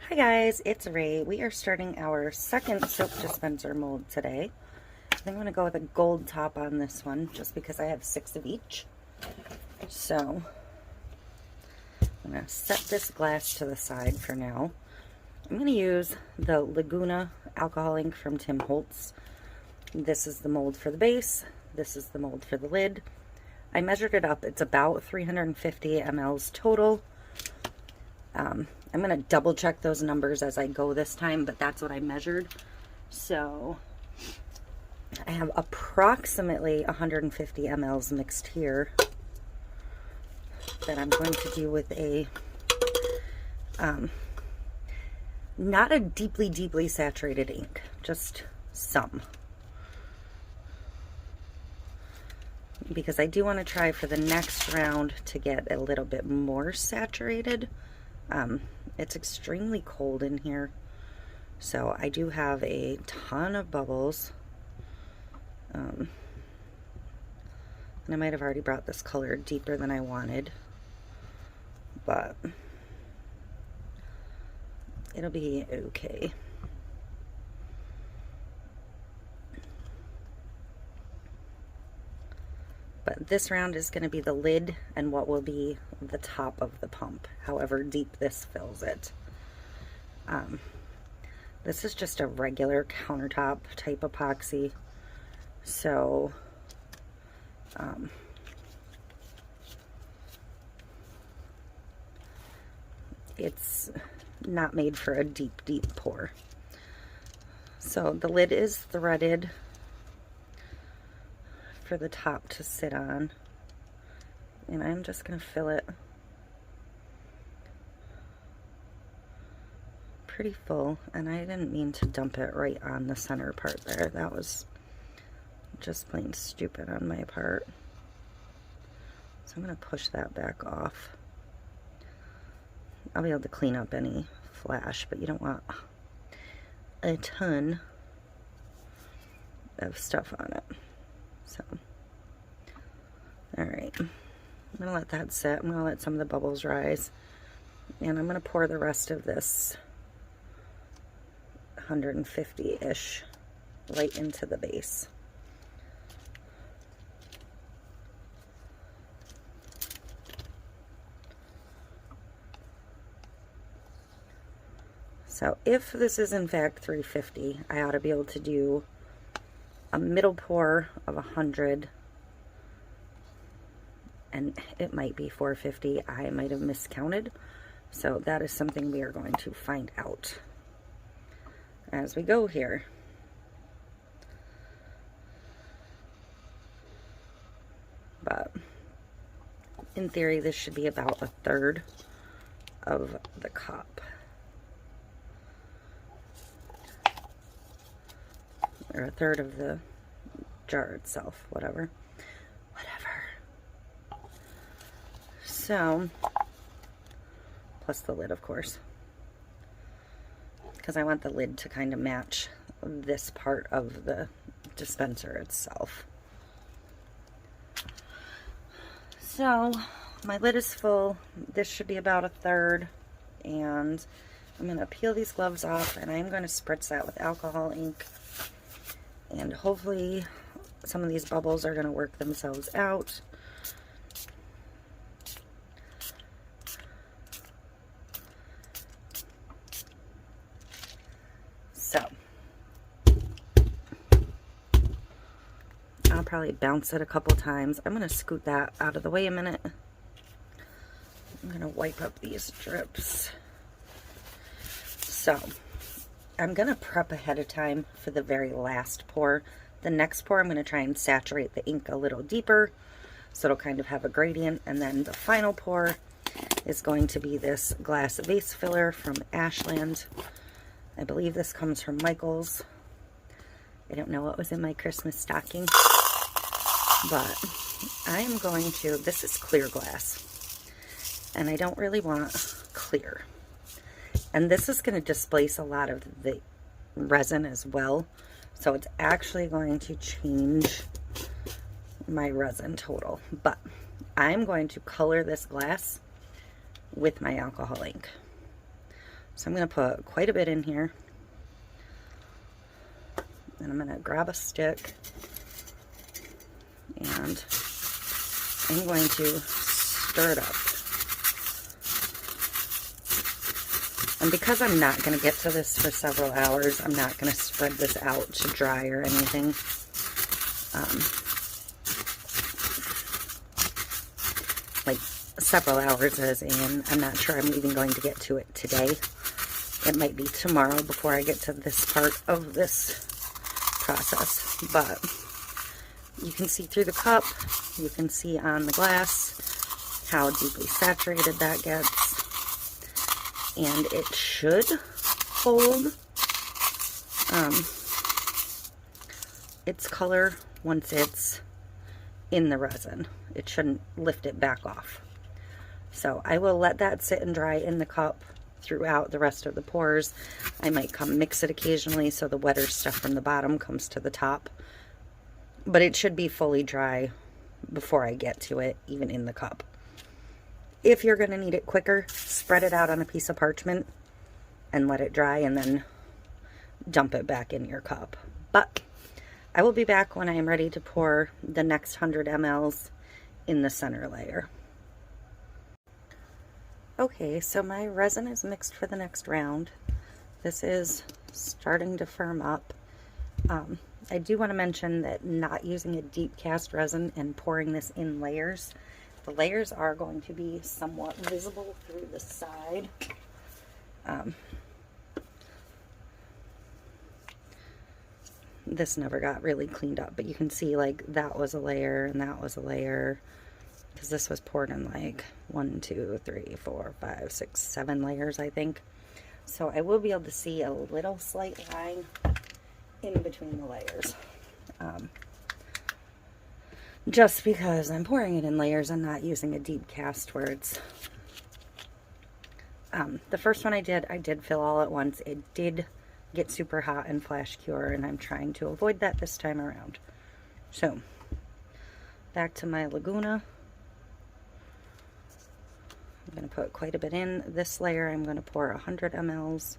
Hi guys, it's Ray. We are starting our second soap dispenser mold today. I think I'm going to go with a gold top on this one just because I have 6 of each. So I'm going to set this glass to the side for now. I'm going to use the Laguna alcohol ink from Tim Holtz. This is the mold for the base. This is the mold for the lid. I measured it up. It's about 350 mLs total. I'm going to double check those numbers as I go this time, but that's what I measured. So I have approximately 150 mLs mixed here that I'm going to do with a, not a deeply saturated ink, just some. Because I do want to try for the next round to get a little bit more saturated. It's extremely cold in here, so I do have a ton of bubbles. And I might have already brought this color deeper than I wanted, but it'll be okay. But this round is going to be the lid and what will be the top of the pump, however deep this fills it. This is just a regular countertop type epoxy, so it's not made for a deep pour. So the lid is threaded for the top to sit on, and I'm just going to fill it pretty full. And I didn't mean to dump it right on the center part there. That was just plain stupid on my part. So I'm going to push that back off. I'll be able to clean up any flash, but you don't want a ton of stuff on it. So, alright, I'm going to let that sit. I'm going to let some of the bubbles rise. And I'm going to pour the rest of this 150-ish right into the base. So if this is in fact 350, I ought to be able to do a middle pour of 100, and it might be 450. I might have miscounted, so that is something we are going to find out as we go here. But in theory, this should be about 1/3 of the cup. Or 1/3 of the jar itself, whatever. So, plus the lid, of course, because I want the lid to kind of match this part of the dispenser itself. So, my lid is full. This should be about 1/3, and I'm going to peel these gloves off, and I'm going to spritz that with alcohol ink. And hopefully some of these bubbles are going to work themselves out. So I'll probably bounce it a couple times. I'm going to scoot that out of the way a minute. I'm going to wipe up these drips. So I'm going to prep ahead of time for the very last pour. The next pour, I'm going to try and saturate the ink a little deeper, so it'll kind of have a gradient. And then the final pour is going to be this glass vase filler from Ashland. I believe this comes from Michael's. I don't know what was in my Christmas stocking, but I am going to, this is clear glass, and I don't really want clear. And this is going to displace a lot of the resin as well. So it's actually going to change my resin total. But I'm going to color this glass with my alcohol ink. So I'm going to put quite a bit in here. And I'm going to grab a stick and I'm going to stir it up. And because I'm not going to get to this for several hours, I'm not going to spread this out to dry or anything. Like several hours as in, I'm not sure I'm even going to get to it today. It might be tomorrow before I get to this part of this process. But you can see through the cup, you can see on the glass how deeply saturated that gets. And it should hold its color once it's in the resin. It shouldn't lift it back off. So I will let that sit and dry in the cup throughout the rest of the pours. I might come mix it occasionally so the wetter stuff from the bottom comes to the top. But it should be fully dry before I get to it, even in the cup. If you're going to need it quicker, spread it out on a piece of parchment and let it dry and then dump it back in your cup. But I will be back when I am ready to pour the next 100 mLs in the center layer. Okay, so my resin is mixed for the next round. This is starting to firm up. I do want to mention that not using a deep cast resin and pouring this in layers, the layers are going to be somewhat visible through the side. This never got really cleaned up, but you can see like that was a layer and that was a layer, because this was poured in like 1, 2, 3, 4, 5, 6, 7 layers, I think. So I will be able to see a little slight line in between the layers. Just because I'm pouring it in layers and not using a deep cast where it's... the first one I did fill all at once. It did get super hot and flash cure, and I'm trying to avoid that this time around. So, back to my Laguna. I'm going to put quite a bit in. This layer I'm going to pour 100 mLs.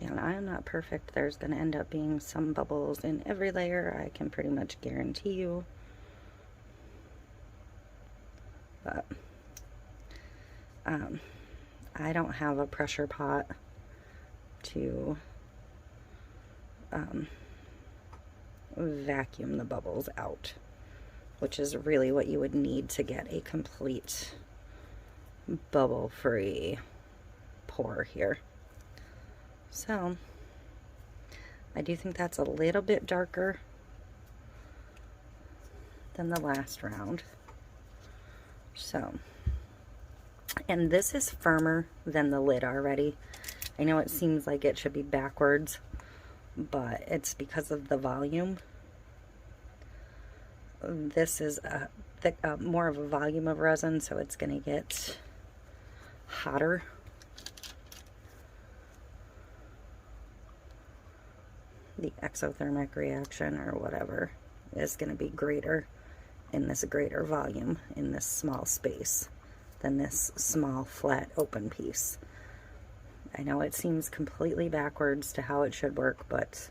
And I am not perfect. There's going to end up being some bubbles in every layer, I can pretty much guarantee you. But I don't have a pressure pot to vacuum the bubbles out, which is really what you would need to get a complete bubble-free pour here. So, I do think that's a little bit darker than the last round. So, and this is firmer than the lid already. I know it seems like it should be backwards, but it's because of the volume. This is a thick, more of a volume of resin, so it's going to get hotter. The exothermic reaction or whatever is going to be greater in this greater volume in this small space than this small flat open piece. I know it seems completely backwards to how it should work, but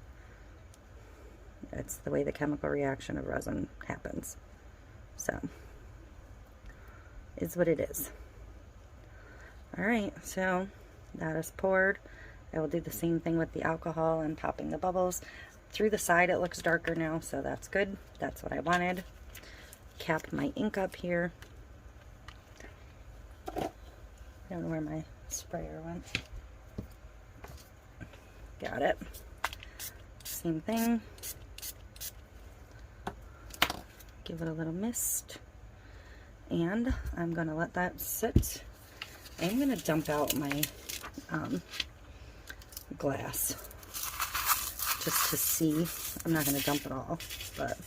it's the way the chemical reaction of resin happens. So, it's what it is. Alright, so that is poured. I will do the same thing with the alcohol and popping the bubbles. Through the side it looks darker now, so that's good. That's what I wanted. Cap my ink up here. I don't know where my sprayer went. Got it. Same thing. Give it a little mist. And I'm going to let that sit. I'm going to dump out my glass just to see. I'm not going to dump it all, but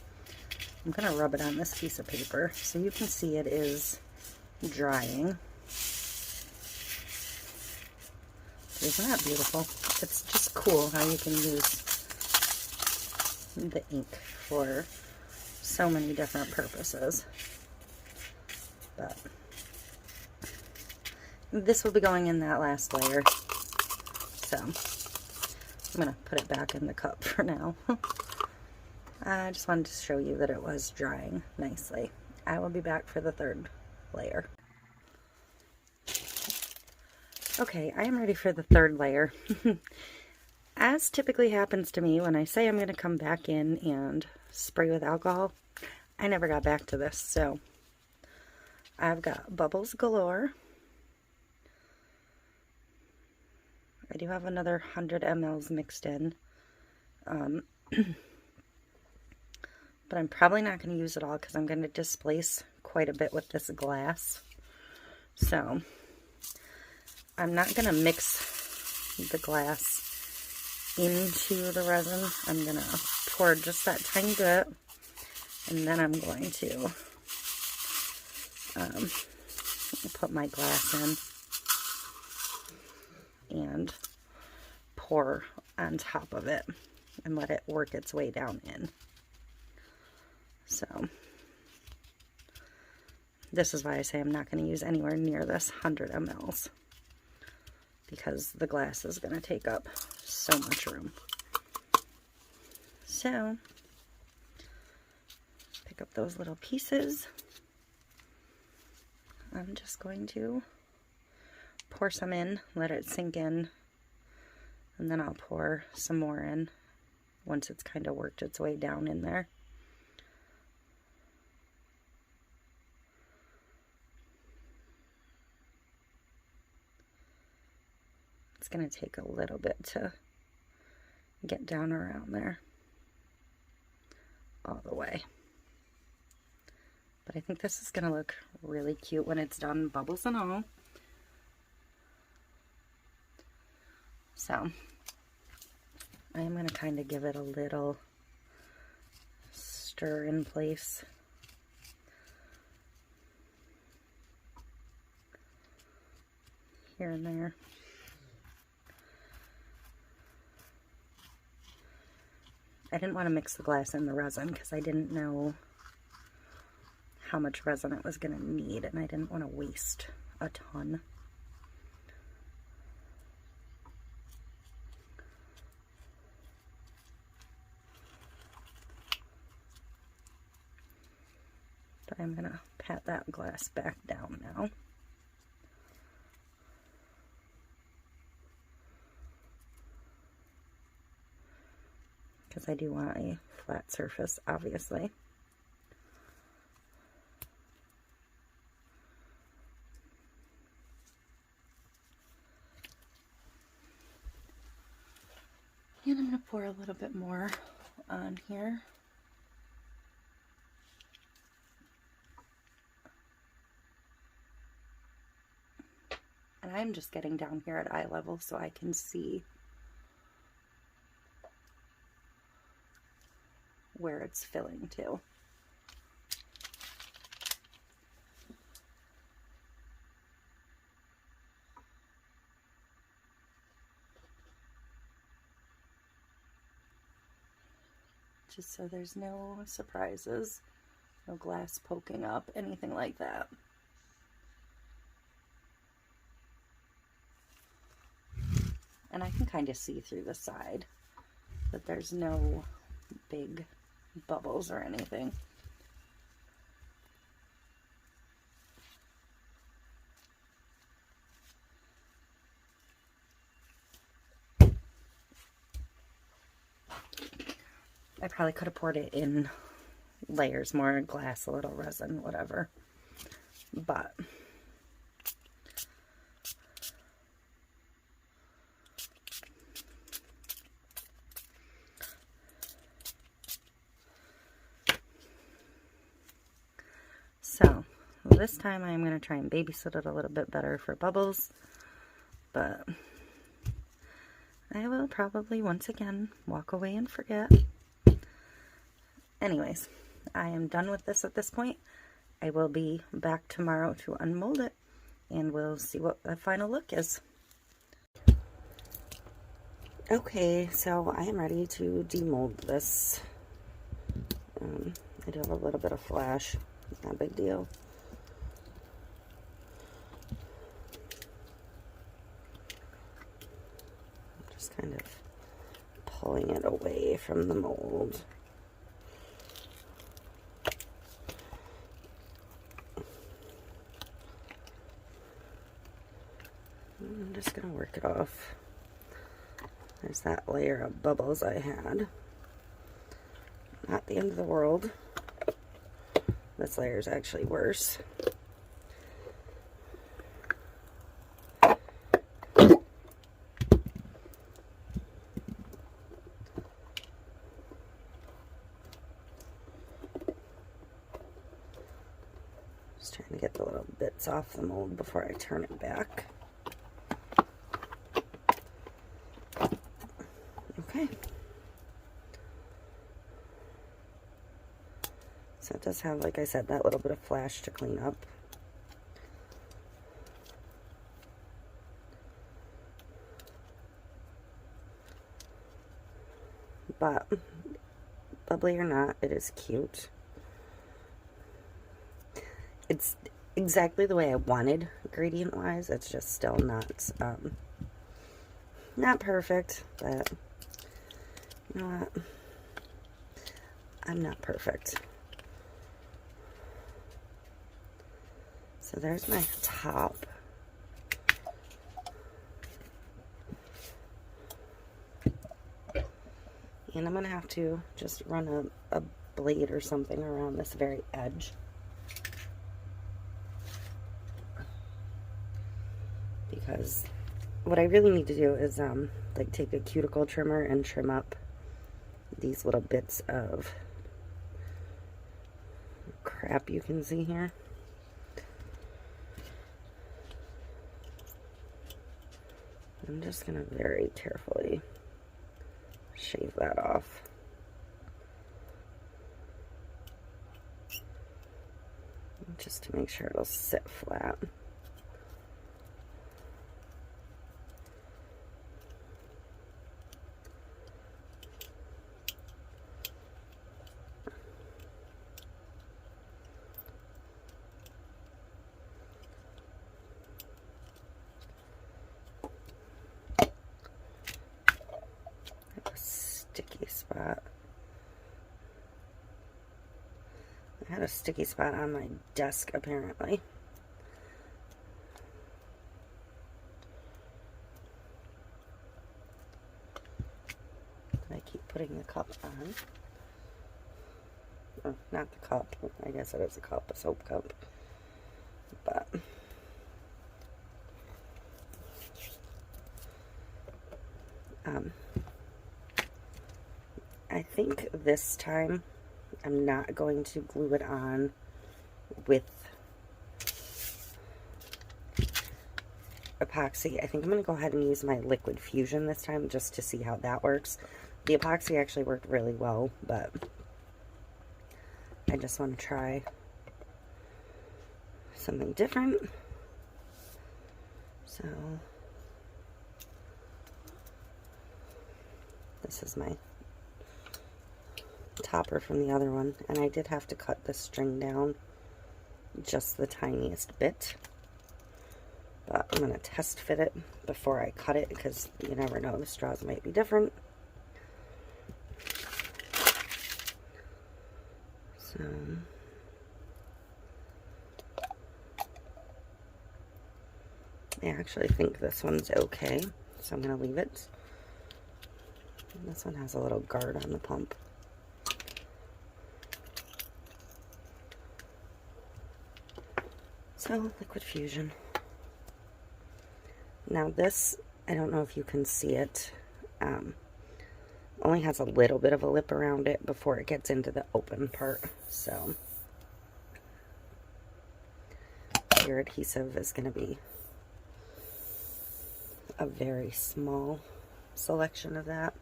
I'm going to rub it on this piece of paper so you can see it is drying. Isn't that beautiful? It's just cool how you can use the ink for so many different purposes. But this will be going in that last layer. So I'm going to put it back in the cup for now. I just wanted to show you that it was drying nicely. I will be back for the third layer. Okay, I am ready for the third layer. As typically happens to me when I say I'm going to come back in and spray with alcohol, I never got back to this. So I've got bubbles galore. I do have another 100 mLs mixed in. But I'm probably not going to use it all because I'm going to displace quite a bit with this glass. So I'm not going to mix the glass into the resin. I'm going to pour just that tiny bit, and then I'm going to put my glass in and pour on top of it and let it work its way down in. So this is why I say I'm not going to use anywhere near this 100 mLs, because the glass is going to take up so much room. So pick up those little pieces. I'm just going to pour some in, let it sink in, and then I'll pour some more in once it's kind of worked its way down in there. It's going to take a little bit to get down around there all the way. But I think this is going to look really cute when it's done, bubbles and all. So I'm going to kind of give it a little stir in place. Here and there. I didn't want to mix the glass in the resin because I didn't know how much resin it was going to need, and I didn't want to waste a ton. But I'm going to pat that glass back down now. Because I do want a flat surface, obviously. And I'm going to pour a little bit more on here. And I'm just getting down here at eye level so I can see where it's filling to. Just so there's no surprises, no glass poking up, anything like that. And I can kind of see through the side, but there's no big bubbles or anything. I probably could have poured it in layers, more glass, a little resin, whatever. But so this time I'm going to try and babysit it a little bit better for bubbles, but I will probably once again walk away and forget. Anyways, I am done with this at this point. I will be back tomorrow to unmold it, and we'll see what the final look is. Okay, so I am ready to demold this I do have a little bit of flash. Not a big deal. Just kind of pulling it away from the mold. I'm just going to work it off. There's that layer of bubbles I had. Not the end of the world. This layer is actually worse. Just trying to get the little bits off the mold before I turn it back. Okay. So it does have, like I said, that little bit of flash to clean up. But, bubbly or not, it is cute. It's exactly the way I wanted, gradient-wise. It's just still not perfect, but you know what? I'm not perfect. So there's my top. And I'm going to have to just run a blade or something around this very edge. Because what I really need to do is like take a cuticle trimmer and trim up these little bits of crap you can see here. I'm just going to very carefully shave that off. Just to make sure it'll sit flat. Sticky spot. I had a sticky spot on my desk apparently. I keep putting the cup on. Oh, not the cup. I guess it is a cup, a soap cup. But I think this time I'm not going to glue it on with epoxy. I think I'm going to go ahead and use my liquid fusion this time just to see how that works. The epoxy actually worked really well, but I just want to try something different. So this is my topper from the other one, and I did have to cut the string down just the tiniest bit, but I'm going to test fit it before I cut it because you never know, the straws might be different. So I actually think this one's okay, so I'm going to leave it. And this one has a little guard on the pump. So, liquid fusion. Now this, I don't know if you can see it, only has a little bit of a lip around it before it gets into the open part. So, your adhesive is going to be a very small selection of that.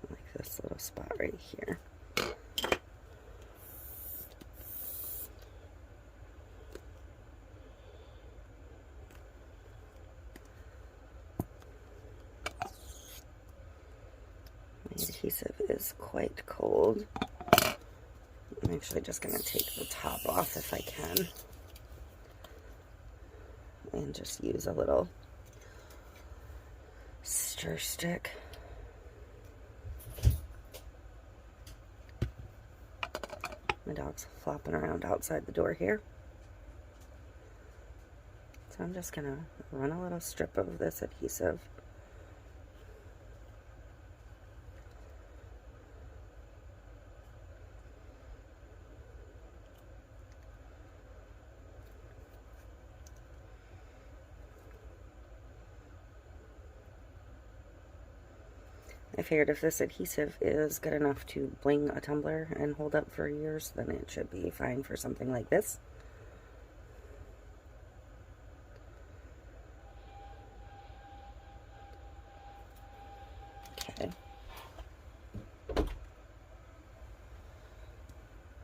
Like this little spot right here. My adhesive is quite cold. I'm actually just going to take the top off if I can. And just use a little stir stick. My dog's flopping around outside the door here. So I'm just going to run a little strip of this adhesive. I figured if this adhesive is good enough to bling a tumbler and hold up for years, then it should be fine for something like this. Okay.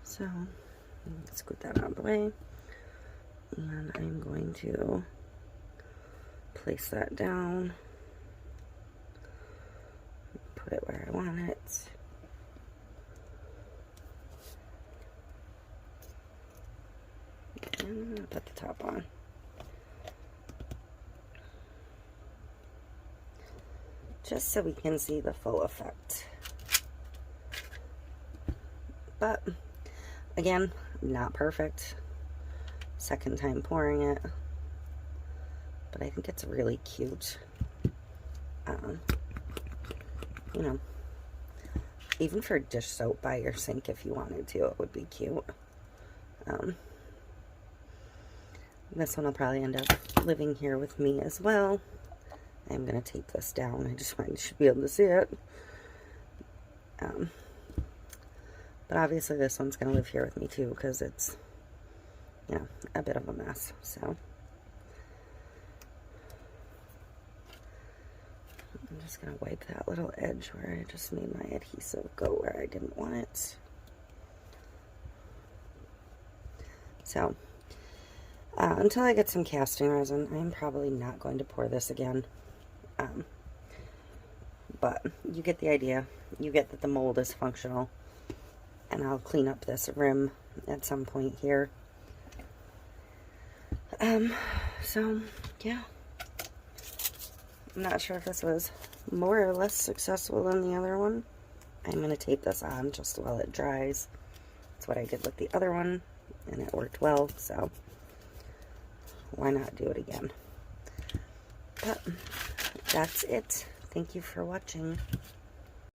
So, scoot that out of the way. And I'm going to place that down. Put it where I want it. And I'm going to put the top on. Just so we can see the full effect. But, again, not perfect. Second time pouring it. But I think it's really cute. You know, even for dish soap by your sink if you wanted to, it would be cute. This one will probably end up living here with me as well. I'm going to tape this down. I just want you to be able to see it. But obviously this one's going to live here with me too because it's, you know, a bit of a mess. So I'm just going to wipe that little edge where I just made my adhesive go where I didn't want it. So, until I get some casting resin, I'm probably not going to pour this again. But you get the idea. You get that the mold is functional. And I'll clean up this rim at some point here. So, yeah. I'm not sure if this was more or less successful than the other one. I'm going to tape this on just while it dries. That's what I did with the other one, and it worked well, so why not do it again? But that's it. Thank you for watching.